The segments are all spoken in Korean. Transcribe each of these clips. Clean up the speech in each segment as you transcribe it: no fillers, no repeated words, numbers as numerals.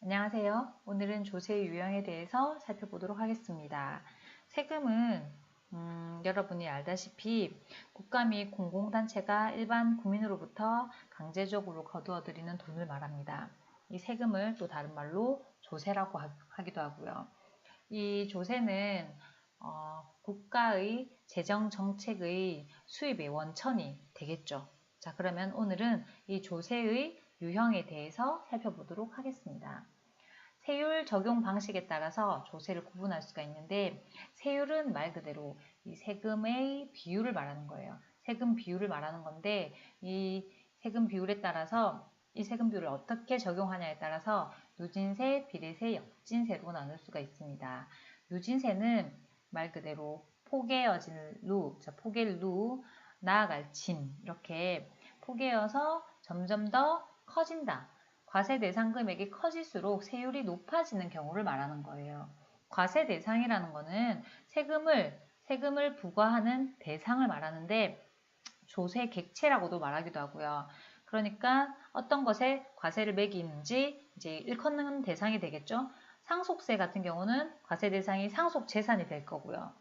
안녕하세요. 오늘은 조세 유형에 대해서 살펴보도록 하겠습니다. 세금은 여러분이 알다시피 국가 및 공공단체가 일반 국민으로부터 강제적으로 거두어들이는 돈을 말합니다. 이 세금을 또 다른 말로 조세라고 하기도 하고요. 이 조세는 국가의 재정정책의 수입의 원천이 되겠죠. 자, 그러면 오늘은 이 조세의 유형에 대해서 살펴보도록 하겠습니다. 세율 적용 방식에 따라서 조세를 구분할 수가 있는데, 세율은 말 그대로 이 세금의 비율을 말하는 거예요. 세금 비율을 말하는 건데, 이 세금 비율에 따라서 이 세금 비율을 어떻게 적용하냐에 따라서 누진세, 비례세, 역진세로 나눌 수가 있습니다. 누진세는 말 그대로 포개어질 루, 포갤 루, 나아갈 진, 이렇게 포개어서 점점 더 커진다. 과세 대상 금액이 커질수록 세율이 높아지는 경우를 말하는 거예요. 과세 대상이라는 거는 세금을 부과하는 대상을 말하는데, 조세 객체라고도 말하기도 하고요. 그러니까 어떤 것에 과세를 매기는지 이제 일컫는 대상이 되겠죠. 상속세 같은 경우는 과세 대상이 상속 재산이 될 거고요.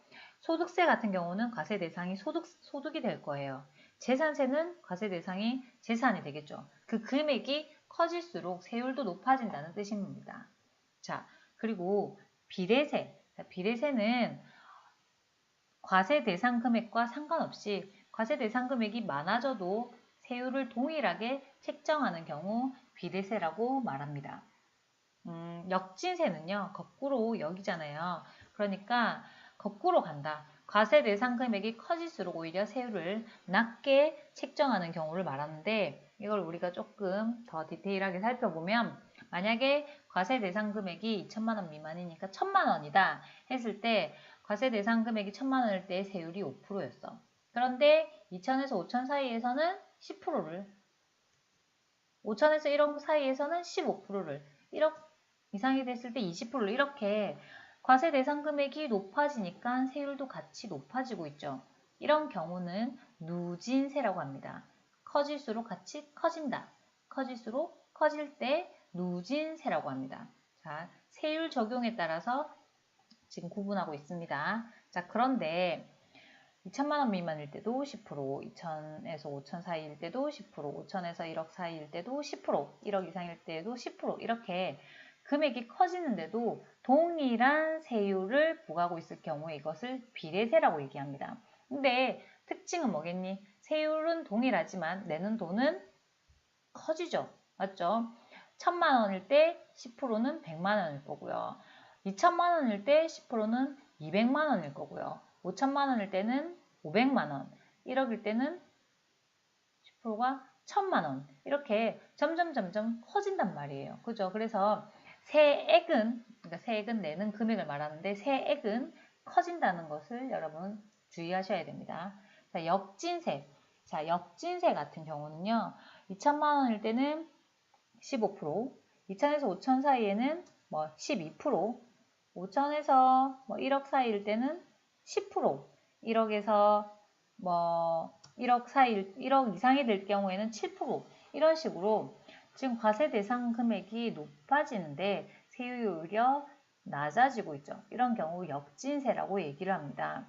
소득세 같은 경우는 과세 대상이 소득이 될 거예요. 재산세는 과세 대상이 재산이 되겠죠. 그 금액이 커질수록 세율도 높아진다는 뜻입니다. 자, 그리고 비례세. 비례세는 과세 대상 금액과 상관없이 과세 대상 금액이 많아져도 세율을 동일하게 책정하는 경우 비례세라고 말합니다. 역진세는요, 거꾸로 여기잖아요. 그러니까 거꾸로 간다. 과세 대상 금액이 커질수록 오히려 세율을 낮게 책정하는 경우를 말하는데, 이걸 우리가 조금 더 디테일하게 살펴보면, 만약에 과세 대상 금액이 2천만 원 미만이니까 1천만 원이다 했을 때, 과세 대상 금액이 1천만 원일 때 세율이 5%였어. 그런데 2천에서 5천 사이에서는 10%를, 5천에서 1억 사이에서는 15%를, 1억 이상이 됐을 때 20%를, 이렇게 과세 대상 금액이 높아지니까 세율도 같이 높아지고 있죠. 이런 경우는 누진세라고 합니다. 커질수록 같이 커진다. 커질수록 커질 때 누진세라고 합니다. 자, 세율 적용에 따라서 지금 구분하고 있습니다. 자, 그런데 2천만 원 미만일 때도 10%, 2천에서 5천 사이일 때도 10%, 5천에서 1억 사이일 때도 10%, 1억 이상일 때도 10%, 이렇게 금액이 커지는데도 동일한 세율을 부과하고 있을 경우에 이것을 비례세라고 얘기합니다. 근데 특징은 뭐겠니? 세율은 동일하지만 내는 돈은 커지죠. 맞죠? 1천만 원일 때 10%는 100만 원일 거고요. 2천만 원일 때 10%는 200만 원일 거고요. 5천만 원일 때는 500만 원, 1억일 때는 10%가 1천만 원, 이렇게 점점 커진단 말이에요. 그죠? 그래서 그러니까 세액은 내는 금액을 말하는데, 세액은 커진다는 것을 여러분 주의하셔야 됩니다. 자, 역진세. 자, 역진세 같은 경우는요, 2천만 원일 때는 15%, 2천에서 5천 사이에는 12%, 5천에서 1억 사이일 때는 10%, 1억에서 1억 이상이 될 경우에는 7%, 이런 식으로 지금 과세 대상 금액이 높아지는데 세율이 오히려 낮아지고 있죠. 이런 경우 역진세라고 얘기를 합니다.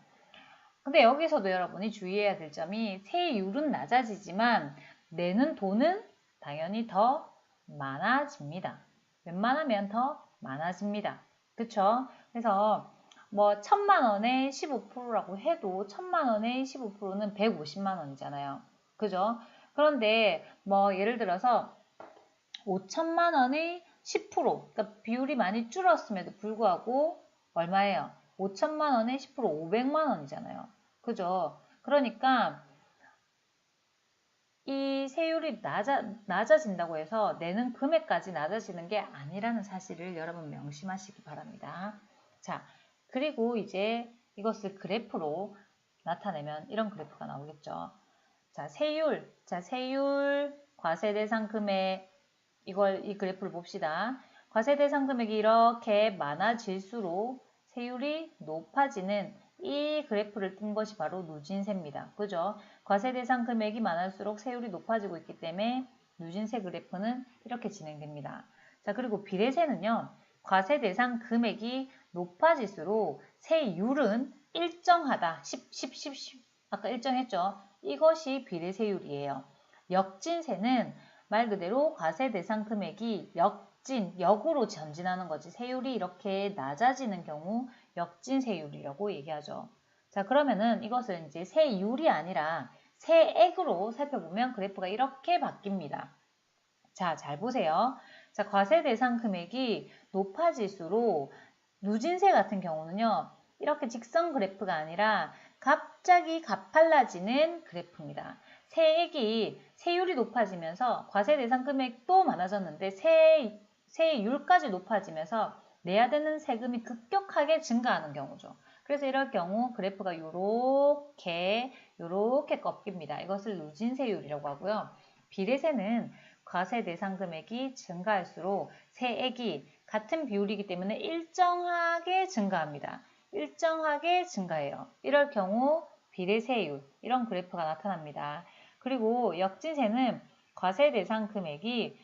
근데 여기서도 여러분이 주의해야 될 점이, 세율은 낮아지지만 내는 돈은 당연히 더 많아집니다. 웬만하면 더 많아집니다. 그쵸? 그래서 1천만 원에 15%라고 해도 1천만 원에 15%는 150만 원이잖아요. 그죠? 그런데 예를 들어서 5천만 원의 10%, 그러니까 비율이 많이 줄었음에도 불구하고 얼마예요? 5천만 원에 10% 500만 원이잖아요. 그죠? 그러니까 이 세율이 낮아진다고 해서 내는 금액까지 낮아지는 게 아니라는 사실을 여러분 명심하시기 바랍니다. 자, 그리고 이제 이것을 그래프로 나타내면 이런 그래프가 나오겠죠. 자, 세율, 과세 대상 금액, 이 그래프를 봅시다. 과세 대상 금액이 이렇게 많아질수록 세율이 높아지는 이 그래프를 뜬 것이 바로 누진세입니다. 그죠? 과세 대상 금액이 많을수록 세율이 높아지고 있기 때문에 누진세 그래프는 이렇게 진행됩니다. 자, 그리고 비례세는요. 과세 대상 금액이 높아질수록 세율은 일정하다. 10. 아까 일정했죠? 이것이 비례세율이에요. 역진세는 말 그대로 과세 대상 금액이 역으로 전진하는 거지. 세율이 이렇게 낮아지는 경우 역진세율이라고 얘기하죠. 자, 그러면은 이것을 이제 세율이 아니라 세액으로 살펴보면 그래프가 이렇게 바뀝니다. 자, 잘 보세요. 자, 과세 대상 금액이 높아질수록 누진세 같은 경우는요. 이렇게 직선 그래프가 아니라 갑자기 가팔라지는 그래프입니다. 세율이 높아지면서 과세 대상 금액도 많아졌는데 세율까지 높아지면서 내야 되는 세금이 급격하게 증가하는 경우죠. 그래서 이럴 경우 그래프가 요렇게 꺾입니다. 이것을 누진세율이라고 하고요. 비례세는 과세 대상 금액이 증가할수록 세액이 같은 비율이기 때문에 일정하게 증가합니다. 일정하게 증가해요. 이럴 경우 비례세율 이런 그래프가 나타납니다. 그리고 역진세는 과세 대상 금액이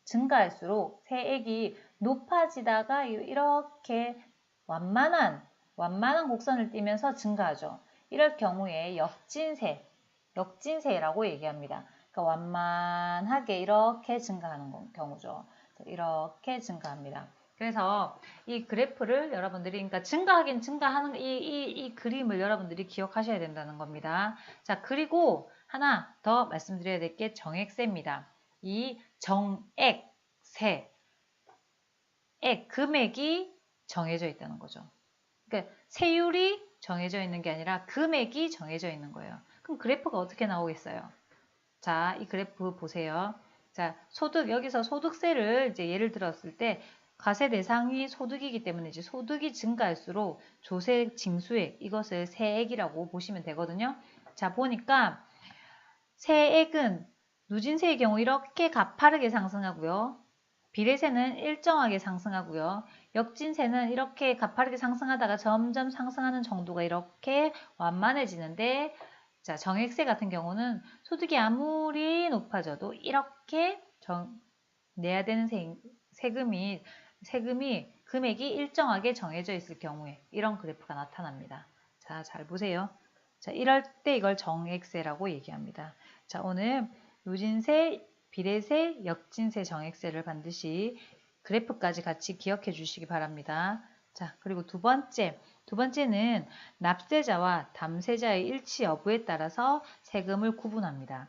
증가할수록 세액이 높아지다가 이렇게 완만한 곡선을 띠면서 증가하죠. 이럴 경우에 역진세라고 얘기합니다. 그러니까 완만하게 이렇게 증가하는 경우죠. 이렇게 증가합니다. 그래서 이 그래프를 여러분들이 그러니까 증가하긴 증가하는 이 그림을 여러분들이 기억하셔야 된다는 겁니다. 자, 그리고 하나 더 말씀드려야 될 게 정액세입니다. 이 정액세 금액이 정해져 있다는 거죠. 그러니까 세율이 정해져 있는 게 아니라 금액이 정해져 있는 거예요. 그럼 그래프가 어떻게 나오겠어요? 자, 이 그래프 보세요. 자, 여기서 소득세를 이제 예를 들었을 때 과세 대상이 소득이기 때문에 이제 소득이 증가할수록 조세 징수액 이것을 세액이라고 보시면 되거든요. 자, 보니까 세액은 누진세의 경우 이렇게 가파르게 상승하고요. 비례세는 일정하게 상승하고요. 역진세는 이렇게 가파르게 상승하다가 점점 상승하는 정도가 이렇게 완만해지는데 자, 정액세 같은 경우는 소득이 아무리 높아져도 이렇게 내야 되는 금액이 일정하게 정해져 있을 경우에 이런 그래프가 나타납니다. 자, 잘 보세요. 자, 이럴 때 이걸 정액세라고 얘기합니다. 자, 오늘 누진세, 비례세, 역진세, 정액세를 반드시 그래프까지 같이 기억해 주시기 바랍니다. 자, 그리고 두 번째는 납세자와 담세자의 일치 여부에 따라서 세금을 구분합니다.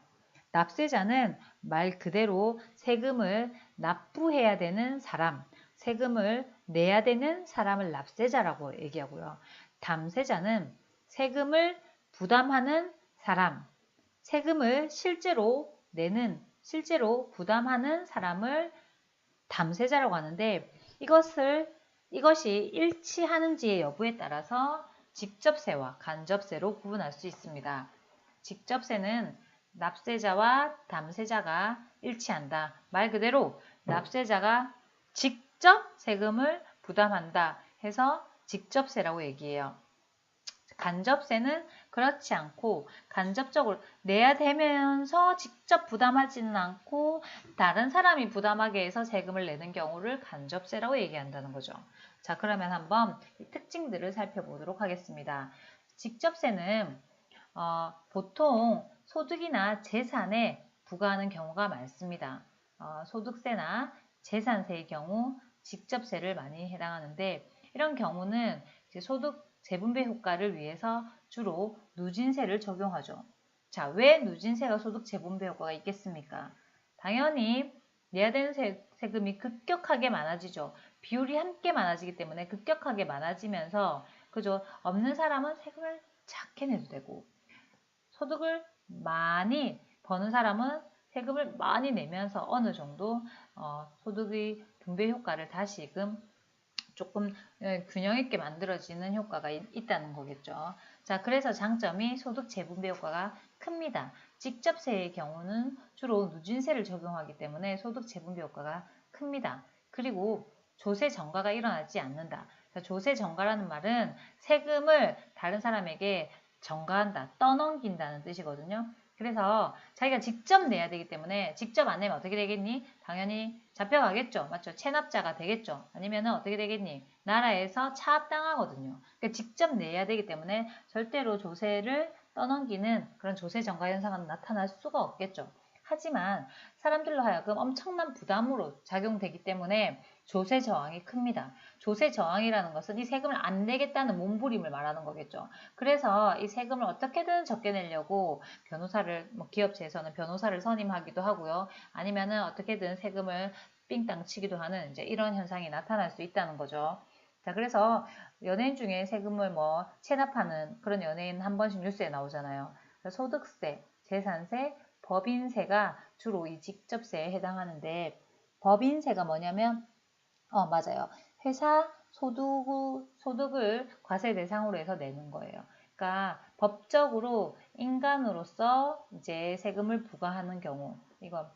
납세자는 말 그대로 세금을 납부해야 되는 사람, 세금을 내야 되는 사람을 납세자라고 얘기하고요. 담세자는 세금을 부담하는 사람, 세금을 실제로 부담하는 사람을 담세자라고 하는데 이것이 일치하는지의 여부에 따라서 직접세와 간접세로 구분할 수 있습니다. 직접세는 납세자와 담세자가 일치한다. 말 그대로 납세자가 직접 세금을 부담한다 해서 직접세라고 얘기해요. 간접세는 그렇지 않고 간접적으로 내야 되면서 직접 부담하지는 않고 다른 사람이 부담하게 해서 세금을 내는 경우를 간접세라고 얘기한다는 거죠. 자, 그러면 한번 특징들을 살펴보도록 하겠습니다. 직접세는 보통 소득이나 재산에 부과하는 경우가 많습니다. 소득세나 재산세의 경우 직접세를 많이 해당하는데 이런 경우는 이제 소득 재분배 효과를 위해서 주로 누진세를 적용하죠. 자, 왜 누진세가 소득 재분배 효과가 있겠습니까? 당연히 내야 되는 세금이 급격하게 많아지죠. 비율이 함께 많아지기 때문에 급격하게 많아지면서 그죠? 없는 사람은 세금을 작게 내도 되고 소득을 많이 버는 사람은 세금을 많이 내면서 어느 정도 소득의 분배 효과를 다시금 조금 균형 있게 만들어지는 효과가 있다는 거겠죠. 자, 그래서 장점이 소득 재분배 효과가 큽니다. 직접세의 경우는 주로 누진세를 적용하기 때문에 소득 재분배 효과가 큽니다. 그리고 조세 전가가 일어나지 않는다. 조세 전가라는 말은 세금을 다른 사람에게 전가한다, 떠넘긴다는 뜻이거든요. 그래서 자기가 직접 내야 되기 때문에 직접 안 내면 어떻게 되겠니? 당연히 잡혀가겠죠. 맞죠? 체납자가 되겠죠. 아니면은 어떻게 되겠니? 나라에서 차압당하거든요. 그러니까 직접 내야 되기 때문에 절대로 조세를 떠넘기는 그런 조세 전가 현상은 나타날 수가 없겠죠. 하지만 사람들로 하여금 엄청난 부담으로 작용되기 때문에 조세 저항이 큽니다. 조세 저항이라는 것은 이 세금을 안 내겠다는 몸부림을 말하는 거겠죠. 그래서 이 세금을 어떻게든 적게 내려고 변호사를, 기업체에서는 변호사를 선임하기도 하고요. 아니면은 어떻게든 세금을 삥땅 치기도 하는 이제 이런 현상이 나타날 수 있다는 거죠. 자, 그래서 연예인 중에 세금을 체납하는 그런 연예인 한 번씩 뉴스에 나오잖아요. 소득세, 재산세, 법인세가 주로 이 직접세에 해당하는데 법인세가 뭐냐면 맞아요. 회사 소득을 과세 대상으로 해서 내는 거예요. 그러니까 법적으로 인간으로서 이제 세금을 부과하는 경우, 이거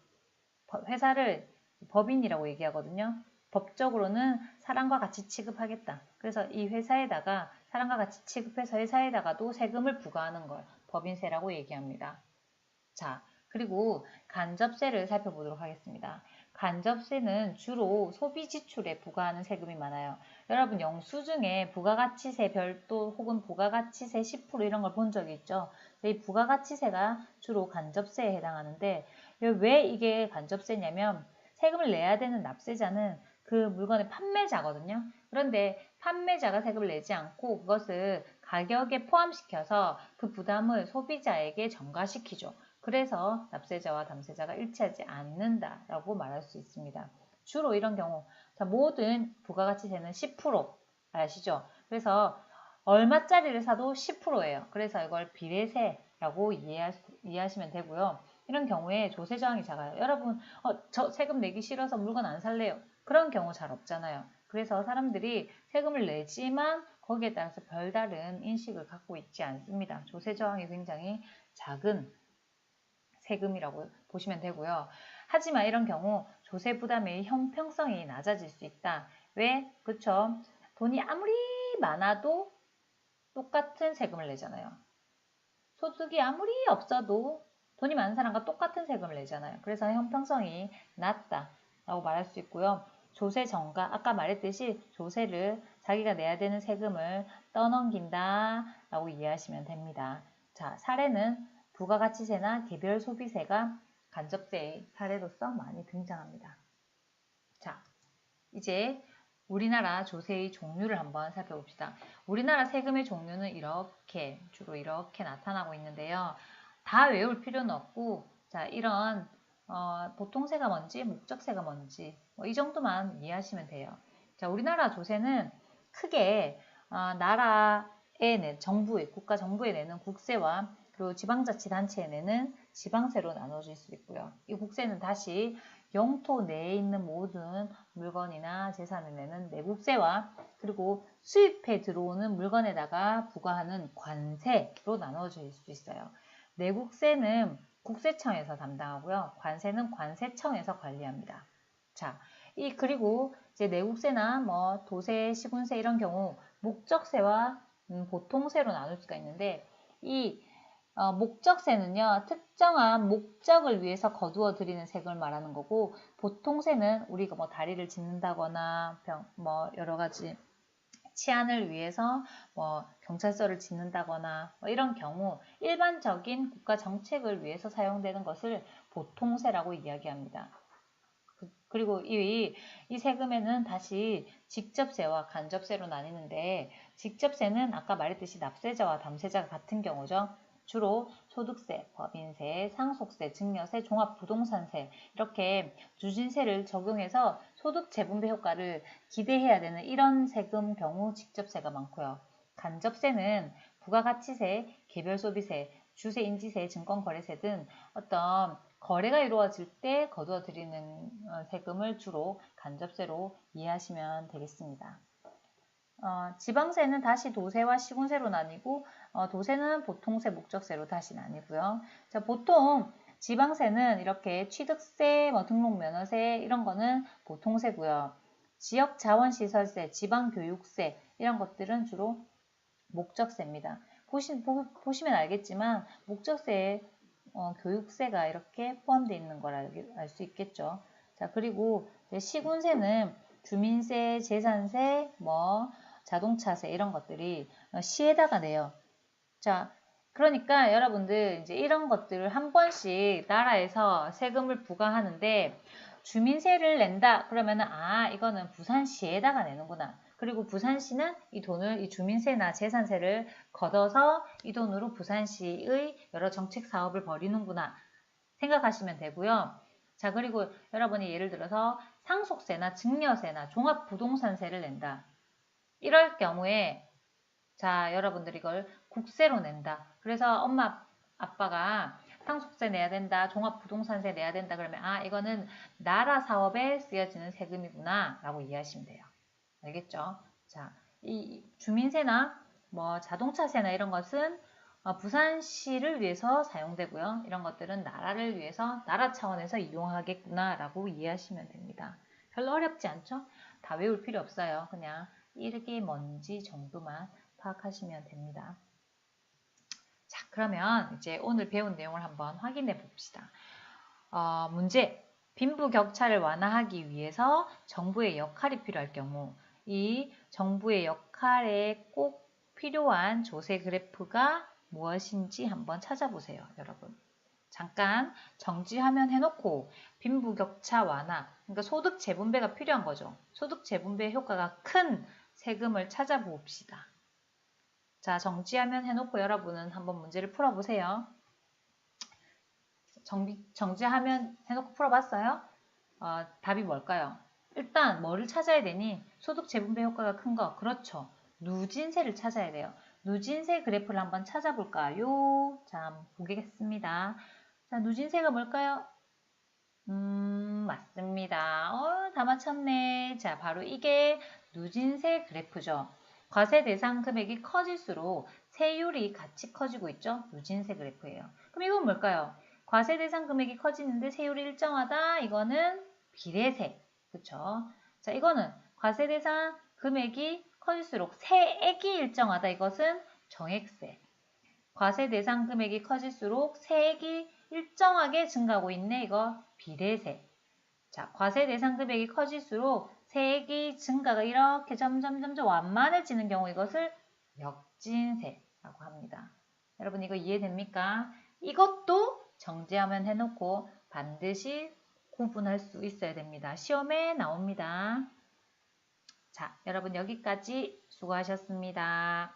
회사를 법인이라고 얘기하거든요. 법적으로는 사람과 같이 취급하겠다. 그래서 이 회사에다가 사람과 같이 취급해서 회사에다가도 세금을 부과하는 걸 법인세라고 얘기합니다. 자, 그리고 간접세를 살펴보도록 하겠습니다. 간접세는 주로 소비 지출에 부과하는 세금이 많아요. 여러분 영수증에 부가가치세 별도 혹은 부가가치세 10% 이런 걸 본 적이 있죠. 이 부가가치세가 주로 간접세에 해당하는데 왜 이게 간접세냐면 세금을 내야 되는 납세자는 그 물건의 판매자거든요. 그런데 판매자가 세금을 내지 않고 그것을 가격에 포함시켜서 그 부담을 소비자에게 전가시키죠. 그래서 납세자와 담세자가 일치하지 않는다라고 말할 수 있습니다. 주로 이런 경우 모든 부가가치세는 10% 아시죠? 그래서 얼마짜리를 사도 10%예요. 그래서 이걸 비례세라고 이해하시면 되고요. 이런 경우에 조세 저항이 작아요. 여러분 저 세금 내기 싫어서 물건 안 살래요. 그런 경우 잘 없잖아요. 그래서 사람들이 세금을 내지만 거기에 따라서 별다른 인식을 갖고 있지 않습니다. 조세 저항이 굉장히 작은 세금이라고 보시면 되고요. 하지만 이런 경우 조세 부담의 형평성이 낮아질 수 있다. 왜? 그쵸? 돈이 아무리 많아도 똑같은 세금을 내잖아요. 소득이 아무리 없어도 돈이 많은 사람과 똑같은 세금을 내잖아요. 그래서 형평성이 낮다라고 말할 수 있고요. 조세 전가, 아까 말했듯이 조세를 자기가 내야 되는 세금을 떠넘긴다라고 이해하시면 됩니다. 자, 사례는 부가가치세나 개별 소비세가 간접세의 사례로서 많이 등장합니다. 자, 이제 우리나라 조세의 종류를 한번 살펴봅시다. 우리나라 세금의 종류는 주로 이렇게 나타나고 있는데요. 다 외울 필요는 없고, 자, 이런 보통세가 뭔지, 목적세가 뭔지 이 정도만 이해하시면 돼요. 자, 우리나라 조세는 크게 국가 정부에 내는 국세와 그리고 지방자치단체에 내는 지방세로 나눠질 수 있고요. 이 국세는 다시 영토 내에 있는 모든 물건이나 재산을 내는 내국세와 그리고 수입해 들어오는 물건에다가 부과하는 관세로 나눠질 수 있어요. 내국세는 국세청에서 담당하고요. 관세는 관세청에서 관리합니다. 자, 그리고 이제 내국세나 도세, 시군세 이런 경우 목적세와 보통세로 나눌 수가 있는데 이 목적세는요, 특정한 목적을 위해서 거두어 들이는 세금을 말하는 거고, 보통세는 우리가 다리를 짓는다거나, 여러 가지 치안을 위해서 경찰서를 짓는다거나, 이런 경우, 일반적인 국가 정책을 위해서 사용되는 것을 보통세라고 이야기합니다. 그리고 이 세금에는 다시 직접세와 간접세로 나뉘는데, 직접세는 아까 말했듯이 납세자와 담세자가 같은 경우죠. 주로 소득세, 법인세, 상속세, 증여세, 종합부동산세 이렇게 누진세를 적용해서 소득 재분배 효과를 기대해야 되는 이런 세금 경우 직접세가 많고요. 간접세는 부가가치세, 개별소비세, 주세, 인지세, 증권거래세 등 어떤 거래가 이루어질 때 거두어들이는 세금을 주로 간접세로 이해하시면 되겠습니다. 지방세는 다시 도세와 시군세로 나뉘고 도세는 보통세, 목적세로 다시 나뉘고요. 자, 보통 지방세는 이렇게 취득세, 등록면허세 이런 거는 보통세고요. 지역자원시설세, 지방교육세 이런 것들은 주로 목적세입니다. 보시면 알겠지만 목적세에 교육세가 이렇게 포함되어 있는 거라 알 수 있겠죠. 자, 그리고 시군세는 주민세, 재산세, 자동차세 이런 것들이 시에다가 내요. 자, 그러니까 여러분들 이제 이런 것들을 한 번씩 나라에서 세금을 부과하는데 주민세를 낸다 그러면은 이거는 부산시에다가 내는구나. 그리고 부산시는 이 돈을 이 주민세나 재산세를 걷어서 이 돈으로 부산시의 여러 정책 사업을 벌이는구나 생각하시면 되고요. 자, 그리고 여러분이 예를 들어서 상속세나 증여세나 종합부동산세를 낸다. 이럴 경우에 자, 여러분들 이걸 국세로 낸다. 그래서 엄마, 아빠가 상속세 내야 된다, 종합부동산세 내야 된다 그러면 이거는 나라 사업에 쓰여지는 세금이구나 라고 이해하시면 돼요. 알겠죠? 자, 이 주민세나 자동차세나 이런 것은 부산시를 위해서 사용되고요. 이런 것들은 나라를 위해서 나라 차원에서 이용하겠구나 라고 이해하시면 됩니다. 별로 어렵지 않죠? 다 외울 필요 없어요. 그냥 이게 뭔지 정도만 파악하시면 됩니다. 자, 그러면 이제 오늘 배운 내용을 한번 확인해 봅시다. 문제. 빈부격차를 완화하기 위해서 정부의 역할이 필요할 경우 이 정부의 역할에 꼭 필요한 조세 그래프가 무엇인지 한번 찾아보세요, 여러분. 잠깐 정지화면 해놓고 빈부격차 완화, 그러니까 소득 재분배가 필요한 거죠. 소득 재분배 효과가 큰 세금을 찾아봅시다. 자, 정지화면 해놓고 여러분은 한번 문제를 풀어보세요. 정지화면 해놓고 풀어봤어요? 답이 뭘까요? 일단 뭐를 찾아야 되니? 소득 재분배 효과가 큰 거. 그렇죠. 누진세를 찾아야 돼요. 누진세 그래프를 한번 찾아볼까요? 자, 보겠습니다. 자, 누진세가 뭘까요? 맞습니다. 다 맞췄네. 자, 바로 이게 누진세 그래프죠. 과세 대상 금액이 커질수록 세율이 같이 커지고 있죠. 누진세 그래프예요. 그럼 이건 뭘까요? 과세 대상 금액이 커지는데 세율이 일정하다. 이거는 비례세. 그쵸? 자, 이거는 과세 대상 금액이 커질수록 세액이 일정하다. 이것은 정액세. 과세 대상 금액이 커질수록 세액이 일정하게 증가하고 있네. 이거 비례세. 자, 과세 대상 금액이 커질수록 세액이 증가가 이렇게 점점 완만해지는 경우 이것을 역진세라고 합니다. 여러분 이거 이해됩니까? 이것도 정지화면 해놓고 반드시 구분할 수 있어야 됩니다. 시험에 나옵니다. 자, 여러분 여기까지 수고하셨습니다.